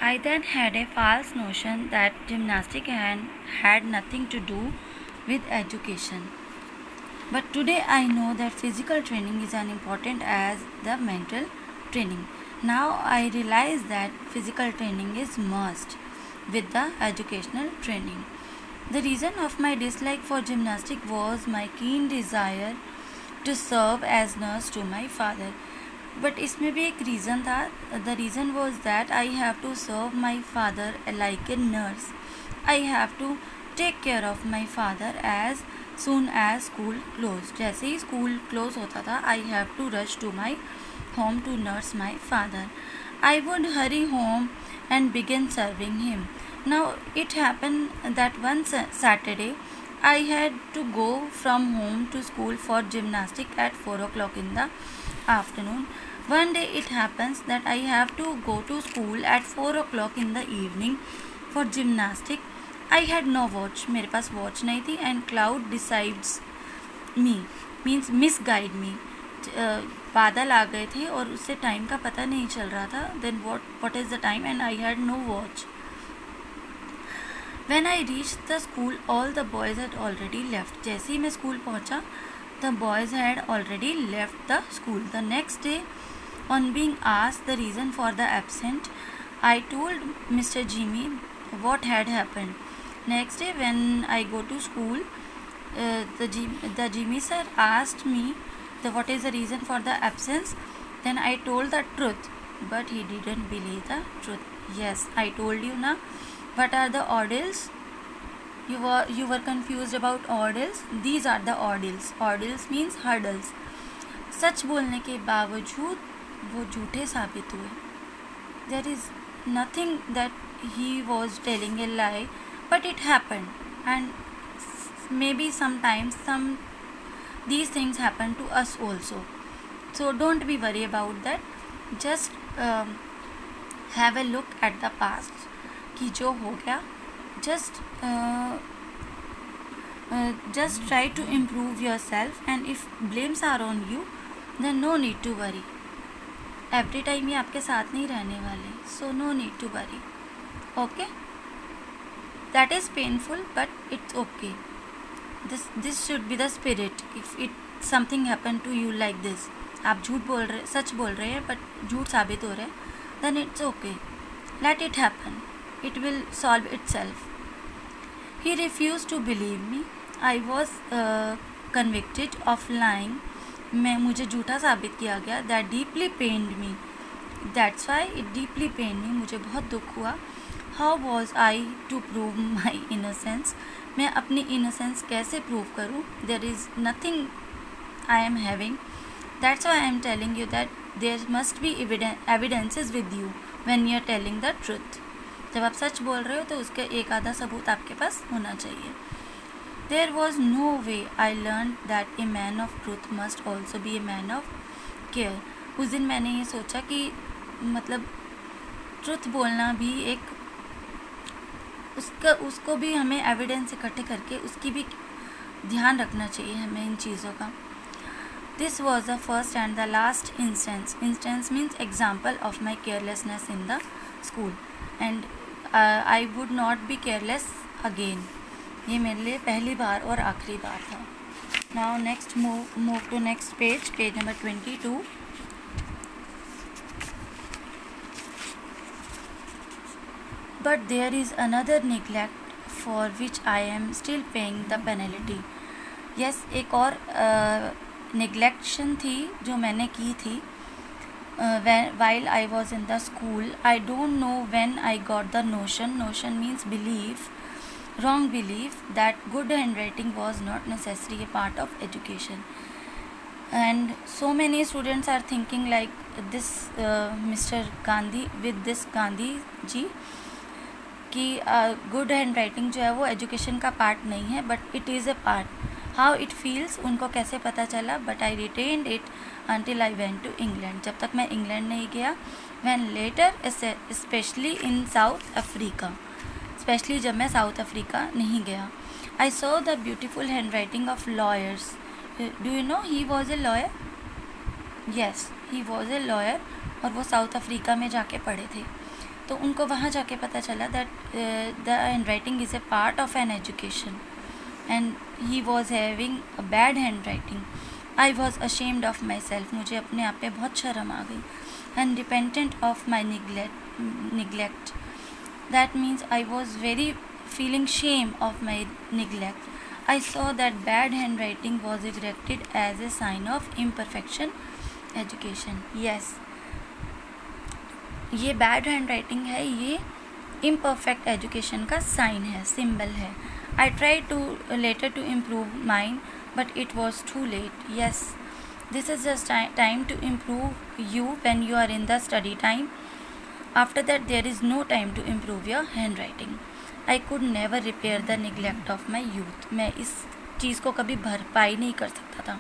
I then had a false notion that gymnastics had nothing to do with education. But today I know that physical training is as important as the mental training. Now I realize that physical training is must with the educational training. The reason of my dislike for gymnastics was my keen desire to serve as nurse to my father. But इसमें भी एक reason था. The reason was that I have to serve my father like a nurse. I have to take care of my father as soon as school close. जैसे ही school close होता था I have to rush to my home to nurse my father. I would hurry home and begin serving him. Now it happened that one Saturday I had to go from home to school for gymnastics at 4 o'clock in the afternoon. One day it happens that I have to go to school at 4 o'clock in the evening for gymnastics. I had no watch. मेरे पास watch नहीं थी and cloud decides me means misguide me. बादल आ गए थे और उससे time का पता नहीं चल रहा था. Then what is the time and I had no watch. When I reached the school all the boys had already left. जैसे ही मैं स्कूल पहुंचा the boys had already left the school. The next day on being asked the reason for the absent I told Mr. Jimmy what had happened. Next day when I go to school the Jimmy sir asked me what is the reason for the absence. Then I told the truth, but he didn't believe the truth. Yes, I told you now. What are the ordeals? You were confused about ordeals. These are the ordeals. Ordeals means hurdles. सच बोलने के बावजूद वो झूठे साबित हुए. There is nothing that he was telling a lie, but it happened. And maybe sometimes these things happen to us also. So don't be worried about that. Just have a look at the past कि जो हो गया. Just try to improve yourself, and if blames are on you then no need to worry. Every time ये आपके साथ नहीं रहने वाले, so no need to worry. Okay, that is painful but it's okay. This should be the spirit. If it something happen to you like this, आप झूठ बोल रहे, सच बोल रहे हैं बट झूठ साबित हो रहे हैं, then it's okay. Let it happen. It will solve itself. He refused to believe me. I was convicted of lying. मुझे झूठा साबित किया गया. That deeply pained me. That's why it deeply pained me. मुझे बहुत दुख हुआ. How was I to prove my innocence? मैं अपनी innocence कैसे prove करूँ? There is nothing I am having. That's why I am telling you that there must be evidences with you when you are telling the truth. जब आप सच बोल रहे हो तो उसके एक आधा सबूत आपके पास होना चाहिए. There was no way I learned that a man of truth must also be a man of care. उस दिन मैंने ये सोचा कि मतलब ट्रुथ बोलना भी एक उसको भी हमें एविडेंस इकट्ठे करके उसकी भी ध्यान रखना चाहिए हमें इन चीज़ों का. This was the first and the last instance means example of my carelessness in the school and I would not be careless again. ये मेरे लिए पहली बार और आखिरी बार था. Now next move to next page number 22. But there is another neglect for which I am still paying the penalty. Yes, एक और neglection थी जो मैंने की थी while I was in the school. I don't know when I got the notion means belief, wrong belief that good handwriting was not necessarily a part of education. And so many students are thinking like this Mr. Gandhi with this Gandhi ji कि good hand writing जो है वो education का part नहीं है but it is a part. How it feels उनको कैसे पता चला. But I retained it until I went to England. जब तक मैं इंग्लैंड नहीं गया. when later especially in South Africa, specially जब मैं साउथ अफ्रीका नहीं गया. I saw the beautiful handwriting of lawyers. Do you know he was a lawyer? Yes, he was a lawyer और वो साउथ अफ्रीका में जाके पढ़े थे. तो उनको वहाँ जाके पता चला that the hand writing is a part of an education and he was having a bad hand writing. I was ashamed of my self. मुझे अपने आप पे बहुत शर्म आ गई. And dependent of my neglect. That means I was very feeling shame of my neglect. I saw that bad handwriting was rejected as a sign of imperfection education. Yes, ये bad hand writing है, ये imperfect education का sign है, symbol है. I tried to later to improve mine, but it was too late. Yes, this is just time to improve you when you are in the study time. After that there is no time to improve your handwriting. I could never repair the neglect of my youth. मैं इस चीज़ को कभी भरपाई नहीं कर सकता था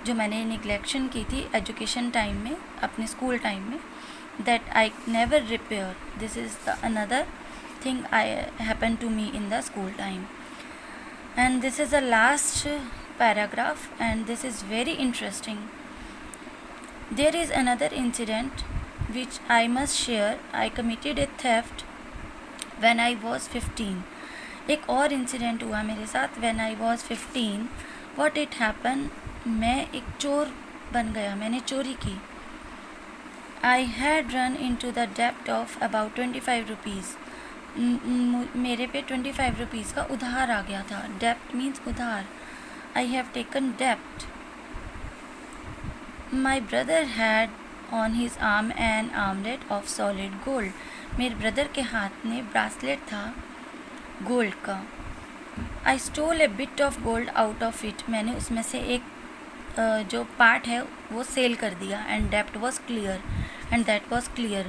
जो मैंने निगलेक्शन की थी एजुकेशन टाइम में, अपने स्कूल टाइम में. That I never repair. This is the another thing I happen to me in the school time. And this is the last paragraph and this is very interesting. There is another incident which I must share. I committed a theft when I was 15. एक और incident हुआ मेरे साथ when I was 15. What it happened, मैं एक चोर बन गया, मैंने चोरी की. I had run into the debt of about 25 rupees. मेरे पे 25 rupees का उधार आ गया था. Debt means उधार. I have taken debt. My brother had on his arm an armlet of solid gold. मेरे ब्रदर के हाथ में ब्रासलेट था गोल्ड का. I stole a bit of gold out of it. मैंने उसमें से एक जो पार्ट है वो सेल कर दिया. and debt was clear and that was clear.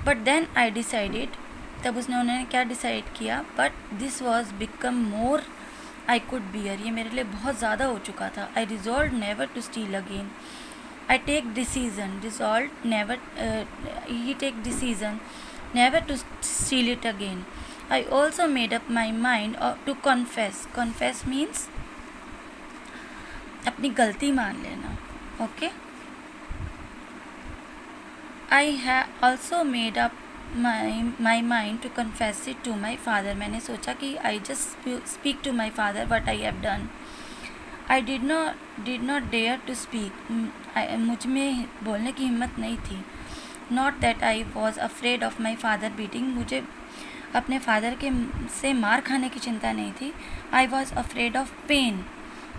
but then I decided, तब उन्होंने क्या डिसाइड किया, but this was become more I could bear. ये मेरे लिए बहुत ज़्यादा हो चुका था. I resolved never to steal again. I take decision, resolved never, he take decision never to steal it again. I also made up my mind to confess. Confess means अपनी गलती मान लेना. Okay. I have also made up my mind to confess it to my father. मैंने सोचा कि I just speak to my father what I have done. I did not dare to speak. मुझ में बोलने की हिम्मत नहीं थी. Not that I was afraid of my father beating. मुझे अपने फादर के से मार खाने की चिंता नहीं थी. I was afraid of pain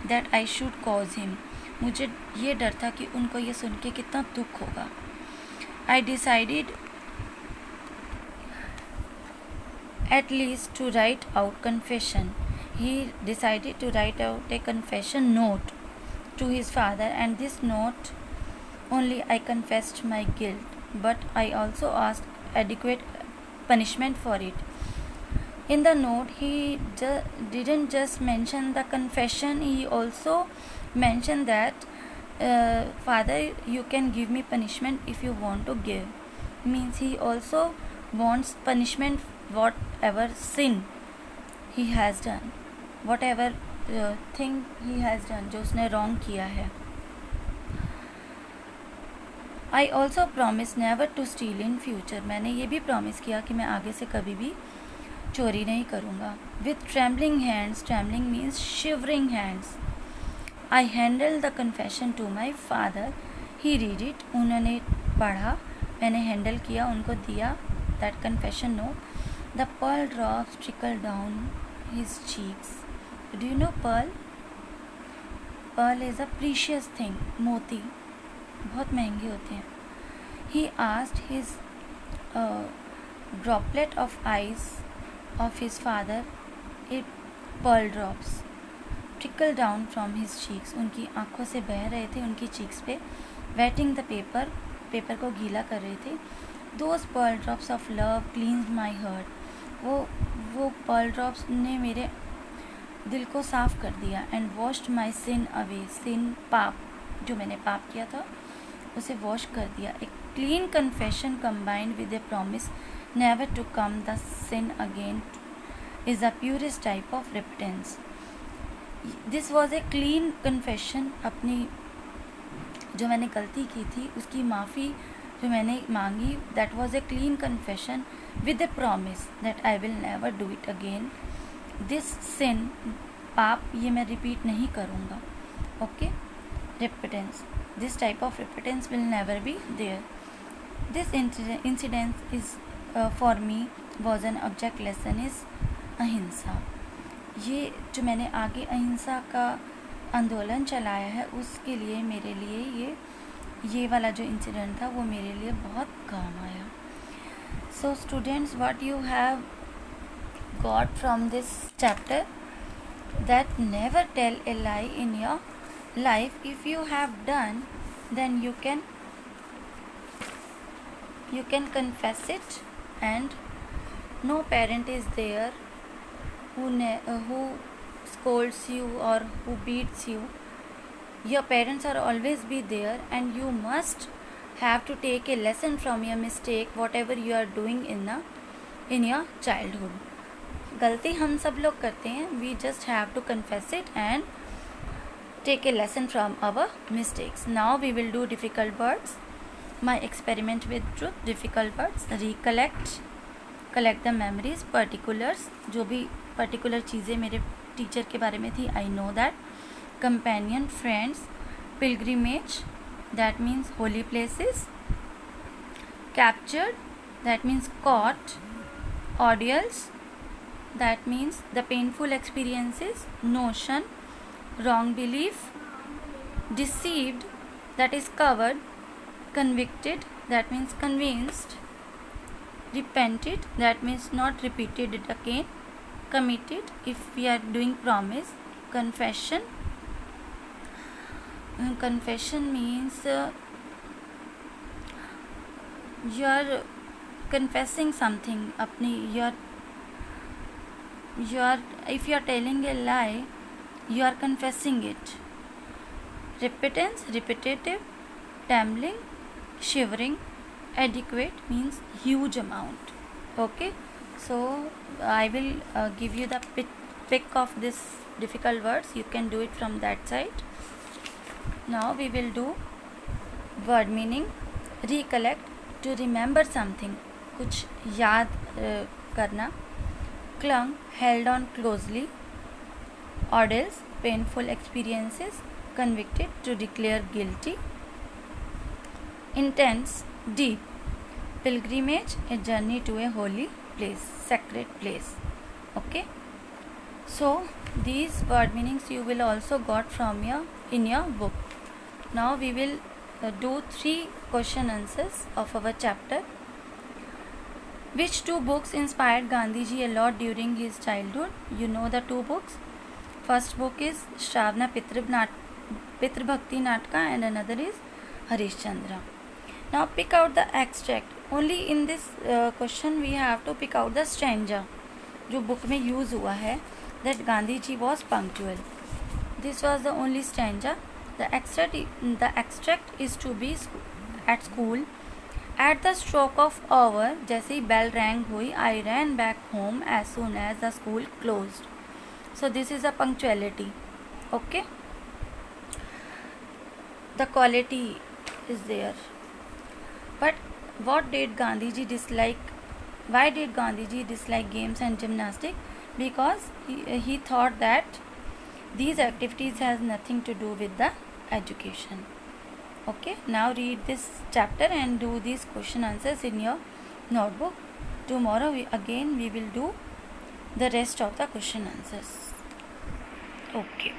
that I should cause him. मुझे ये डर था कि उनको ये सुन के कितना दुख होगा. I decided at least to write out confession. He decided to write out a confession note to his father, and this note only I confessed my guilt, but I also asked adequate punishment for it. In the note, he didn't just mention the confession, he also mentioned that father, you can give me punishment if you want to give. Means he also wants punishment whatever sin he has done, whatever thing he has done, जो उसने wrong किया है. I also promise never to steal in future. मैंने ये भी promise किया कि मैं आगे से कभी भी चोरी नहीं करूँगा. With trembling hands, trembling means shivering hands, I handled the confession to my father. He read it. उन्होंने पढ़ा, मैंने handle किया, उनको दिया that confession note. The pearl drops trickled down his cheeks. Do you know pearl? Pearl is a precious thing. मोती बहुत महंगे होते हैं. He asked his droplet of eyes of his father, it pearl drops trickle down from his cheeks. उनकी आँखों से बह रहे थे उनकी cheeks पे. Wetting the paper, पेपर को गीला कर रहे थे. Those pearl drops of love cleansed my heart. वो pearl drops ने मेरे दिल को साफ़ कर दिया. And washed my sin away. Sin पाप, जो मैंने पाप किया था उसे वॉश कर दिया. एक clean confession combined with a promise never to come the sin again is the purest type of repentance. This was a clean confession. अपनी जो मैंने गलती की थी उसकी माफ़ी जो मैंने मांगी, that was a clean confession with a promise that I will never do it again. This sin, पाप, ये मैं रिपीट नहीं करूँगा. Okay, repentance, this type of repentance will never be there. This incidence is for me was an object lesson is ahimsa. ये जो मैंने आगे अहिंसा का आंदोलन चलाया है, उसके लिए मेरे लिए ये वाला जो इंसिडेंट था वो मेरे लिए बहुत काम आया. So students, what you have got from this chapter, that never tell a lie in your life. If you have done, then you can confess it, and no parent is there who scolds you or who beats you. Your parents are always be there, and you must have to take a lesson from your mistake, whatever you are doing in your childhood. गलती हम सब लोग करते हैं. We just have to confess it and take a lesson from our mistakes. Now we will do difficult words. My experiment with truth. Difficult words: recollect, collect the memories, particulars, जो भी particular चीज़ें मेरे teacher के बारे में थी, I know that. Companion, friends. Pilgrimage, that means holy places. Captured, that means caught. Ordeals, that means the painful experiences. Notion, wrong belief. Deceived, that is covered. Convicted, that means convinced. Repented, that means not repeated it again. Committed, if we are doing promise. Confession, confession means you are confessing something. अपनी if you are telling a lie, you are confessing it. Repentance, repetitive. Trembling, shivering. Adequate means huge amount. Okay, so I will give you the pick of this difficult words. You can do it from that side. Now we will do word meaning. Recollect, to remember something, कुछ याद करना. Clung, held on closely. Ordeals, painful experiences. Convicted, to declare guilty. Intense, deep. Pilgrimage, a journey to a holy place, sacred place. Okay, so these word meanings you will also got from in your book. Now we will do 3 question answers of our chapter. Which 2 books inspired Gandhiji a lot during his childhood? You know the 2 books. First book is Shravana Pitru Bhakti Natka, and another is Harishchandra. Now pick out the extract. Only in this question we have to pick out the stanza जो book में use हुआ है, that Gandhi ji was punctual. This was the only stanza. The extract is to be at school. At the stroke of hour, जैसे ही bell rang हुई, I ran back home as soon as the school closed. So this is a punctuality. Okay, the quality is there. But what did Gandhiji dislike? Why did Gandhiji dislike games and gymnastics? Because he thought that these activities has nothing to do with the education. Okay, now read this chapter and do these question answers in your notebook. Tomorrow we will do the rest of the question answers. Okay.